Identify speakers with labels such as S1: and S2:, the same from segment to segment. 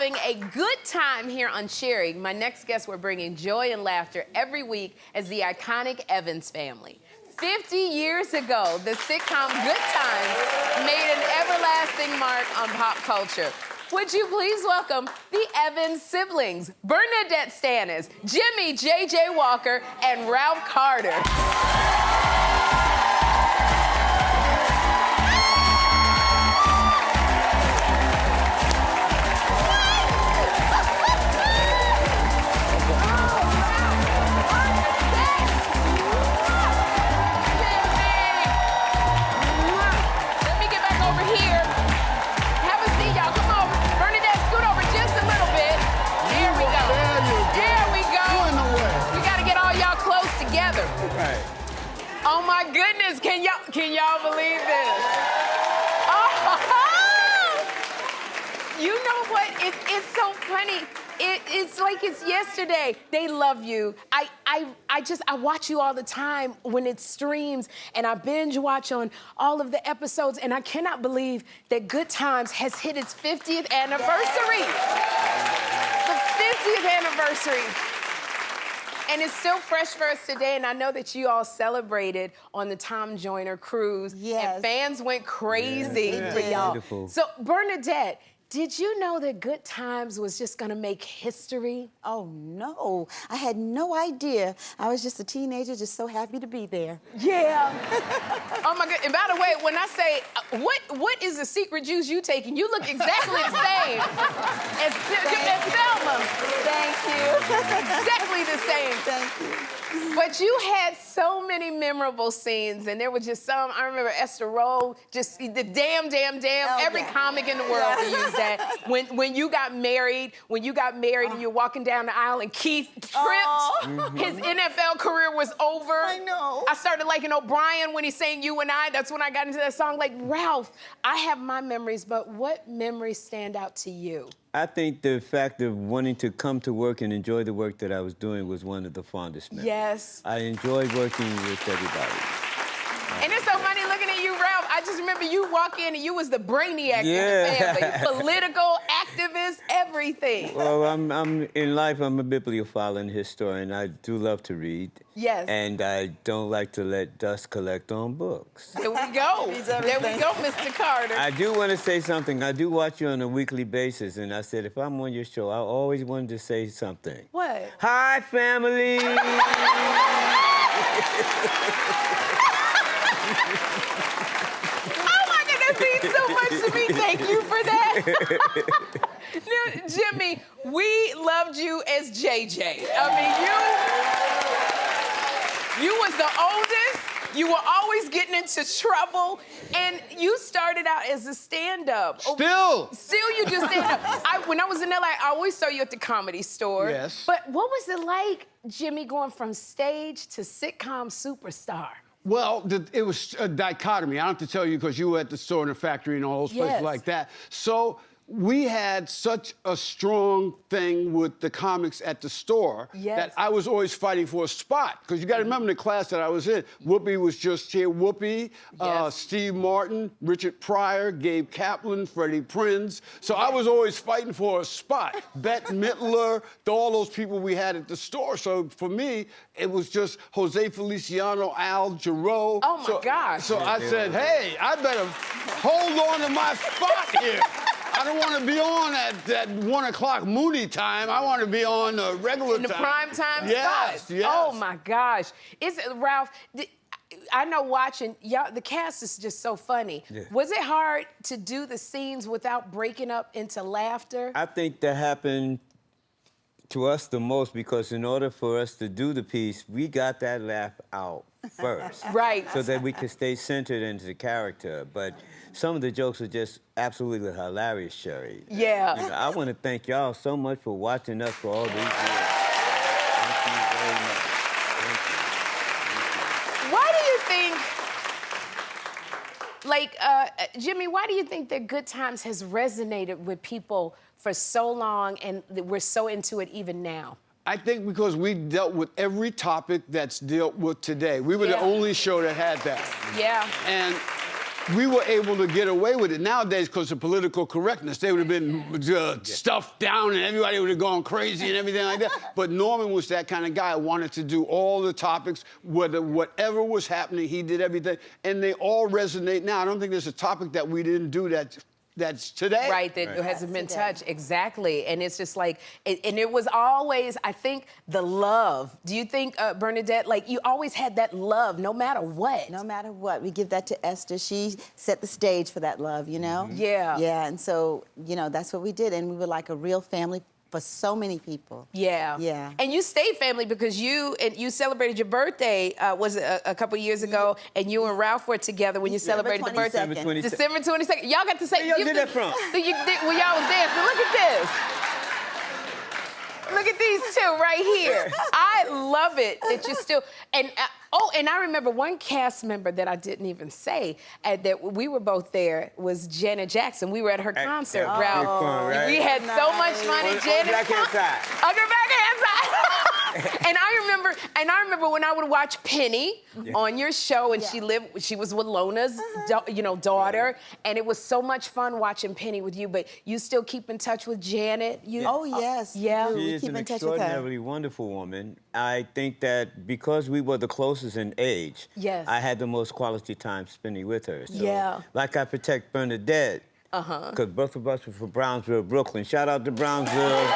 S1: having a good time here on Sherri. My next guests were bringing joy and laughter every week as the iconic Evans family. 50 years ago, the sitcom Good Times made an everlasting mark on pop culture. Would you please welcome the Evans siblings, Bernadette Stannis, Jimmy J.J. Walker, and Ralph Carter. Oh my goodness, can y'all believe this? Oh, you know what? It's so funny. It's like it's yesterday. They love you. I watch you all the time when it streams, and I binge watch on all of the episodes, and I cannot believe that Good Times has hit its 50th anniversary. The 50th anniversary. And it's still fresh for us today, and I know that you all celebrated on the Tom Joyner cruise.
S2: Yes.
S1: And fans went crazy for y'all.
S3: Beautiful.
S1: So, Bernadette, did you know that Good Times was just gonna make history?
S2: Oh, no. I had no idea. I was just a teenager, just so happy to be there.
S1: Yeah. Oh, my God. And by the way, when I say, what is the secret juice you taking? You look exactly the same as Thelma.
S2: Thank you.
S1: Exactly the same.
S2: Thank you.
S1: But you had so many memorable scenes, and there were just some. I remember Esther Rolle, just the damn.
S2: Oh,
S1: Every
S2: yeah.
S1: comic in the world would use that. When you got married, and you're walking down the aisle, and Keith tripped, his NFL career was over.
S2: I know.
S1: I started liking O'Brien when he sang "You and I." That's when I got into that song. Like, Ralph, I have my memories, but what memories stand out to you?
S3: I think the fact of wanting to come to work and enjoy the work that I was doing was one of the fondest memories.
S1: Yes.
S3: I enjoyed working with everybody.
S1: And it's so funny looking at you, Ralph. I just remember you walk in and you was the brainiac in the family. Political, activist, everything.
S3: Well, I'm in life, I'm a bibliophile and historian. I do love to read.
S1: Yes.
S3: And I don't like to let dust collect on books.
S1: There we go. There we go, Mr. Carter.
S3: I do want to say something. I do watch you on a weekly basis, and I said if I'm on your show, I always wanted to say something.
S1: What?
S3: Hi, family.
S1: Oh my God, that means so much to me. Thank you for that. Now, Jimmy, we loved you as JJ. You was the oldest. You were always getting into trouble, and you started out as a stand-up.
S4: Still
S1: You just stand up. When I was in LA, I always saw you at the Comedy Store.
S4: Yes.
S1: But what was it like, Jimmy, going from stage to sitcom superstar?
S4: Well, it was a dichotomy. I don't have to tell you because you were at the store and the factory and all those places
S1: Yes.
S4: like that. So we had such a strong thing with the comics at the store that I was always fighting for a spot. Because you got to remember the class that I was in. Whoopi was just here. Whoopi, Steve Martin, Richard Pryor, Gabe Kaplan, Freddie Prinze. So I was always fighting for a spot. Bette Midler, all those people we had at the store. So for me, it was just Jose Feliciano, Al Jarreau.
S1: Oh, my gosh.
S4: So I said, hey, I better hold on to my spot here. I don't want to be on at that 1 o'clock Mooney time. I want to be on the regular time.
S1: In the prime time
S4: Yes,
S1: spot.
S4: yes.
S1: Oh, my gosh. Ralph, I know watching, y'all, the cast is just so funny.
S3: Yeah.
S1: Was it hard to do the scenes without breaking up into laughter?
S3: I think that happened to us the most because in order for us to do the piece, we got that laugh out first.
S1: Right.
S3: So that we could stay centered into the character. But some of the jokes are just absolutely hilarious, Sherri.
S1: Yeah.
S3: You know, I want to thank y'all so much for watching us for all these years. Thank you very much. Thank you.
S1: Why do you think, like, Jimmy, why do you think that Good Times has resonated with people for so long and we're so into it even now?
S4: I think because we dealt with every topic that's dealt with today. We were the only show that had that.
S1: Yeah.
S4: And we were able to get away with it. Nowadays, because of political correctness, they would have been stuffed down and everybody would have gone crazy and everything like that. But Norman was that kind of guy. Wanted to do all the topics, whatever was happening, he did everything. And they all resonate now. I don't think there's a topic that we didn't do that's today.
S1: Right, that hasn't been touched. Exactly. And it's just like, and it was always, I think, the love. Do you think, Bernadette, like you always had that love no matter what?
S2: No matter what. We give that to Esther. She set the stage for that love, you know?
S1: Yeah.
S2: Yeah, and so, you know, that's what we did. And we were like a real family for so many people.
S1: Yeah.
S2: Yeah.
S1: And you stayed family because you celebrated your birthday, was it a couple years ago, and you and Ralph were together when you celebrated the birthday.
S2: December 22nd.
S1: December 22nd. Y'all got to say.
S3: Where y'all did that from?
S1: When y'all was dancing. Look at this. Look at these two right here. I love it that you still, and I remember one cast member that I didn't even say, that we were both there, was Janet Jackson. We were at her concert, Ralph.
S3: Fun, right?
S1: We had so much fun at Janet's concert. On the backhand side. And I remember when I would watch Penny on your show, and she was with Lona's, daughter, and it was so much fun watching Penny with you. But you still keep in touch with Janet?
S2: Oh yes.
S1: Yeah.
S2: We
S3: She is
S2: keep
S3: an
S2: in touch with her.
S3: extraordinarily wonderful woman. I think that because we were the closest in age,
S1: Yes.
S3: I had the most quality time spending with her. So,
S1: Yeah.
S3: like I protect Bernadette, because both of us were from Brownsville, Brooklyn. Shout out to Brownsville.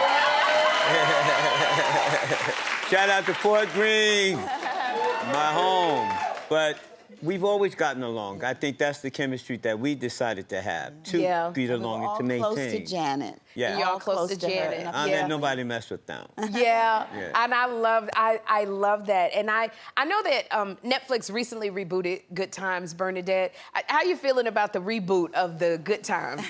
S3: Shout out to Fort Greene, my home. But we've always gotten along. I think that's the chemistry that we decided to have, to get along and to maintain.
S2: All close to Janet.
S3: Yeah.
S1: Y'all close to
S2: her.
S1: Janet.
S3: I let nobody mess with them.
S1: Yeah,
S3: Yeah.
S1: and I love that. And I know that Netflix recently rebooted Good Times, Bernadette. How you feeling about the reboot of the Good Times?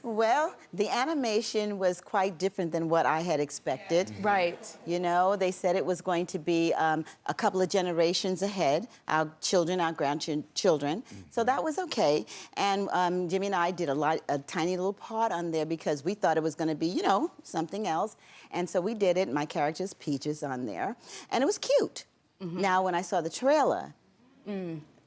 S2: Well, the animation was quite different than what I had expected.
S1: Right.
S2: You know, they said it was going to be a couple of generations ahead, our children, our grandchildren. So that was okay. And Jimmy and I did a tiny little part on there because we thought it was going to be, you know, something else. And so we did it. My character's Peaches on there. And it was cute. Now, when I saw the trailer,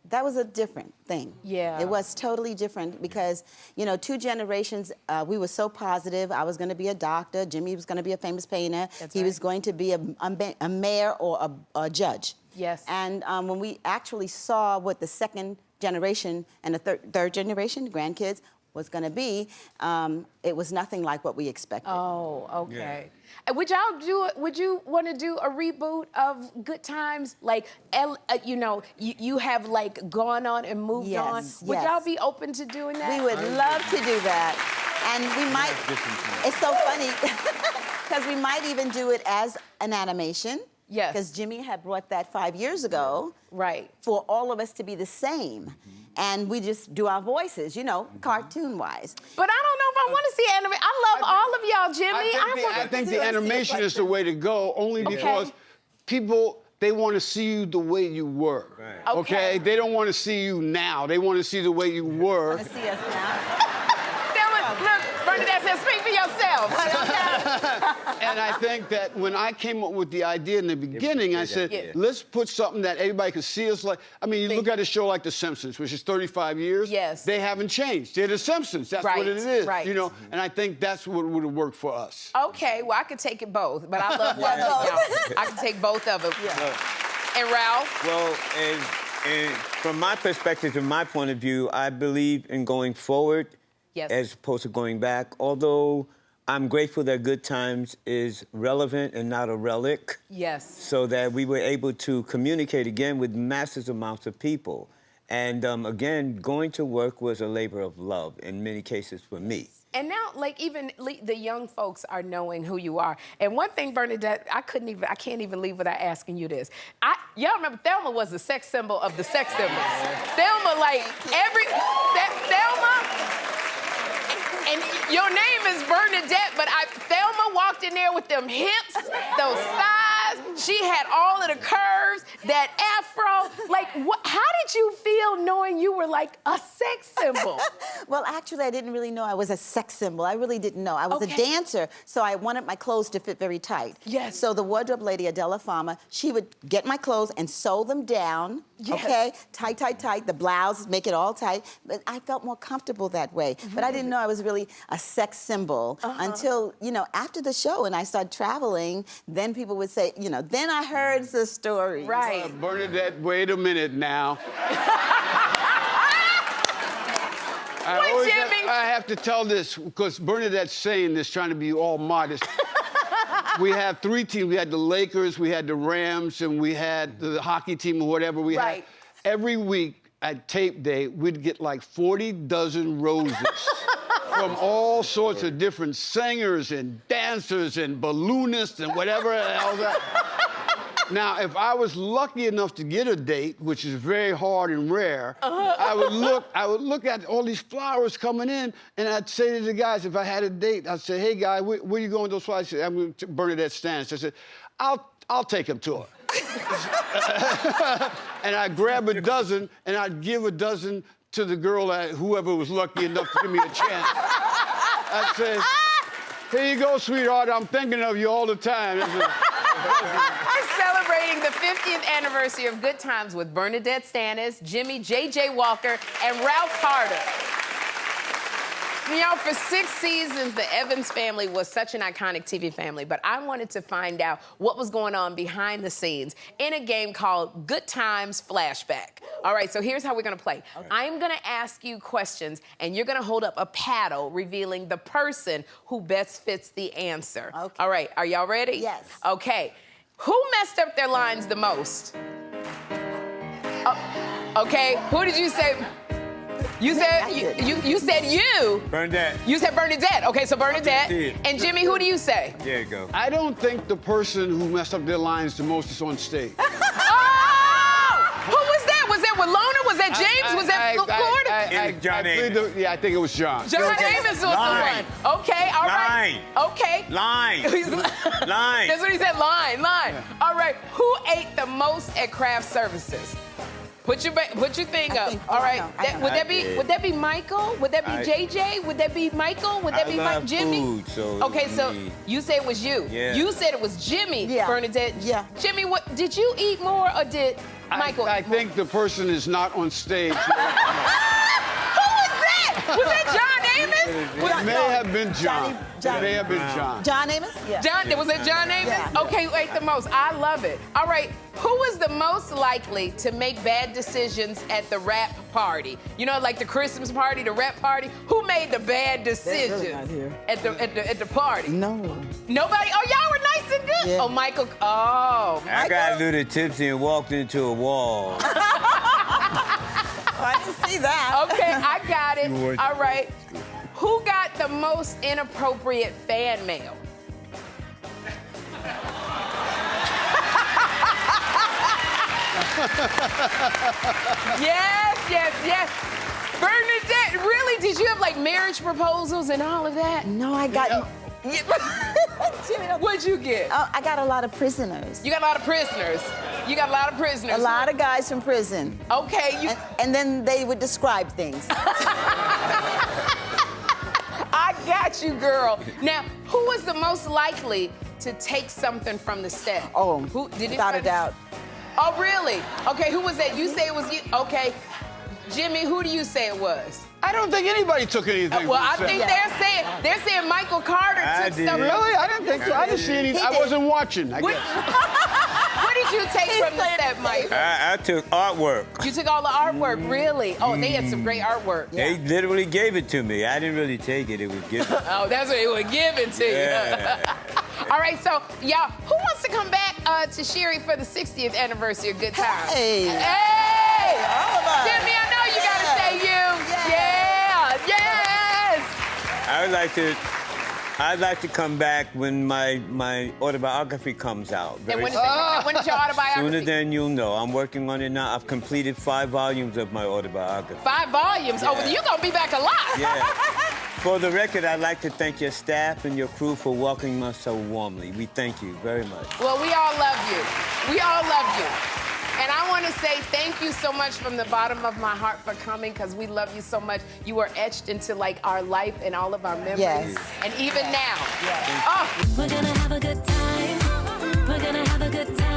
S2: that was a different thing.
S1: Yeah.
S2: It was totally different because, you know, 2 generations, we were so positive. I was going to be a doctor. Jimmy was going to be a famous painter. He was going to be a mayor or a judge.
S1: Yes.
S2: And when we actually saw what the second generation and the third generation, grandkids, was going to be, it was nothing like what we expected.
S1: Oh, okay. And would you want to do a reboot of Good Times? Like, you know, you have like gone on and moved on. Would y'all be open to doing that?
S2: We would love to do that. And we might, it's so funny, because we might even do it as an animation.
S1: Yes.
S2: Because Jimmy had brought that 5 years ago.
S1: Right.
S2: For all of us to be the same. And we just do our voices, you know, cartoon-wise.
S1: But I don't know if I want to see animation. I love all of y'all, Jimmy.
S4: I think the animation is the way to go, only because people, they want to see you the way you were.
S3: Right.
S4: Okay? They don't want to see you now. They want to see the way you were.
S2: Want to see us now?
S1: Look, Bernadette says, speak for yourself.
S4: And I think that when I came up with the idea in the beginning, I said, let's put something that everybody could see us like. I mean, you look at a show like The Simpsons, which is 35 years.
S1: Yes.
S4: They haven't changed. They're The Simpsons. That's what it is.
S1: Right.
S4: You know, and I think that's what would have worked for us.
S1: Okay, well, I could take it both, but I love both of y'all. I can take both of them. And Ralph?
S3: Well, and from my perspective, from my point of view, I believe in going forward as opposed to going back. Although I'm grateful that Good Times is relevant and not a relic.
S1: Yes.
S3: So that we were able to communicate again with massive amounts of people. And again, going to work was a labor of love in many cases for me.
S1: And now, like, even the young folks are knowing who you are. And one thing, Bernadette, I can't even leave without asking you this. Y'all remember Thelma was the sex symbol of the sex symbols. Thelma, like, Thelma, and your name is Bernadette, but Thelma walked in there with them hips, those thighs. She had all of the curves, that afro. Like, How did you feel knowing you were like a sex symbol?
S2: Well, actually, I didn't really know I was a sex symbol. I really didn't know. I was a dancer, so I wanted my clothes to fit very tight.
S1: Yes.
S2: So the wardrobe lady, Adela Fama, she would get my clothes and sew them down, okay? Tight, tight, tight. The blouse, make it all tight. But I felt more comfortable that way. But I didn't know I was really a sex symbol until, you know, after the show and I started traveling, then people would say, you know, then I heard the story.
S1: Right.
S4: Bernadette, wait a minute now. I have to tell this because Bernadette's saying this, trying to be all modest. We have 3 teams. We had the Lakers, we had the Rams, and we had the hockey team or whatever we had. Every week at tape day, we'd get like 40 dozen roses from all sorts of different singers and dancers and balloonists and whatever else. Now, if I was lucky enough to get a date, which is very hard and rare, I would look at all these flowers coming in, and I'd say to the guys, if I had a date, I'd say, "Hey, guy, where are you going with those flowers?" I said, "I'm going to Bernadette Stannis." I said, "I'll take him to her." And I'd grab a dozen, and I'd give a dozen to the girl, whoever was lucky enough to give me a chance. I'd say, "Here you go, sweetheart. I'm thinking of you all the time."
S1: We're celebrating the 50th anniversary of Good Times with Bernadette Stannis, Jimmy J.J. Walker, and Ralph Carter. You know, for 6 seasons, the Evans family was such an iconic TV family, but I wanted to find out what was going on behind the scenes in a game called Good Times Flashback. All right, so here's how we're gonna play. I'm gonna ask you questions, and you're gonna hold up a paddle revealing the person who best fits the answer. All right, are y'all ready?
S2: Yes.
S1: Okay, who messed up their lines the most? Okay, who did you say? You said you said you.
S3: Bernadette.
S1: You said Bernadette. Okay, so Bernadette. And Jimmy, who do you say?
S3: There you go.
S4: I don't think the person who messed up their lines the most is on stage.
S1: Oh! Who was that? Was that Walona? Was that James? Was that Florida?
S3: John Amos.
S4: I think it was John.
S1: John Amos was the one. Okay, all right. Okay.
S3: Line. Line.
S1: That's what he said. Line. All right. Who ate the most at craft services? Put your thing up. All right. Would that be Michael? Would that be JJ? Would that be Michael? Would that be Jimmy?
S3: Food, so
S1: okay, so you said it was you.
S3: Yeah.
S1: You said it was Jimmy, Bernadette.
S2: Yeah.
S1: Jimmy, what did you eat more or did Michael?
S4: I think the person is not on stage.
S1: Who was that? Was that John Amos?
S4: It may have been John. It may have been John.
S2: John Amos? Yeah.
S1: Was it John Amos?
S2: Yeah.
S1: Okay, who ate the most? I love it. All right, who was the most likely to make bad decisions at the rap party? You know, like the Christmas party, the rap party. Who made the bad decisions
S2: really not here.
S1: at the party?
S2: No.
S1: Nobody? Oh, y'all were nice and good.
S2: Yeah.
S1: Oh, Michael. Oh,
S3: I got a little tipsy and walked into a wall.
S2: I didn't see that.
S1: okay, I got it. All right. Who got the most inappropriate fan mail? Yes. Bernadette, really? Did you have like marriage proposals and all of that?
S2: No, I got. Jimmy,
S1: What'd you get?
S2: I got a lot of prisoners.
S1: You got a lot of prisoners.
S2: A lot of guys from prison.
S1: Okay.
S2: And then they would describe things.
S1: I got you, girl. Now, who was the most likely to take something from the set?
S2: Oh,
S1: who did
S2: without a doubt.
S1: Oh, really? Okay, who was that? You say it was you? Okay. Jimmy, who do you say it was?
S4: I don't think anybody took anything.
S1: Well, I think they're saying Michael Carter took stuff.
S4: Really? I didn't think so. I didn't see anything. I wasn't watching, I guess.
S1: What did you take from the set, Mike?
S3: I took artwork.
S1: You took all the artwork, really? Oh, they had some great artwork.
S3: They literally gave it to me. I didn't really take it. It was given.
S1: Oh, that's what it was given to you. All right, so, y'all, who wants to come back to Sherri for the 60th anniversary of Good Times?
S2: Hey!
S1: All of us. Jimmy, I know you gotta say you. Yes!
S3: I'd like to come back when my autobiography comes out.
S1: And when is your autobiography?
S3: Sooner than you'll know. I'm working on it now. I've completed 5 volumes of my autobiography.
S1: 5 volumes? Yeah. Oh, well, you're gonna be back a lot.
S3: Yeah. For the record, I'd like to thank your staff and your crew for welcoming us so warmly. We thank you very much.
S1: Well, we all love you. We all love you. And I want to say thank you so much from the bottom of my heart for coming, because we love you so much. You are etched into like our life and all of our memories.
S2: Yes.
S1: And even now.
S2: Yes.
S1: Oh.
S5: We're gonna have a good time. We're gonna have a good time.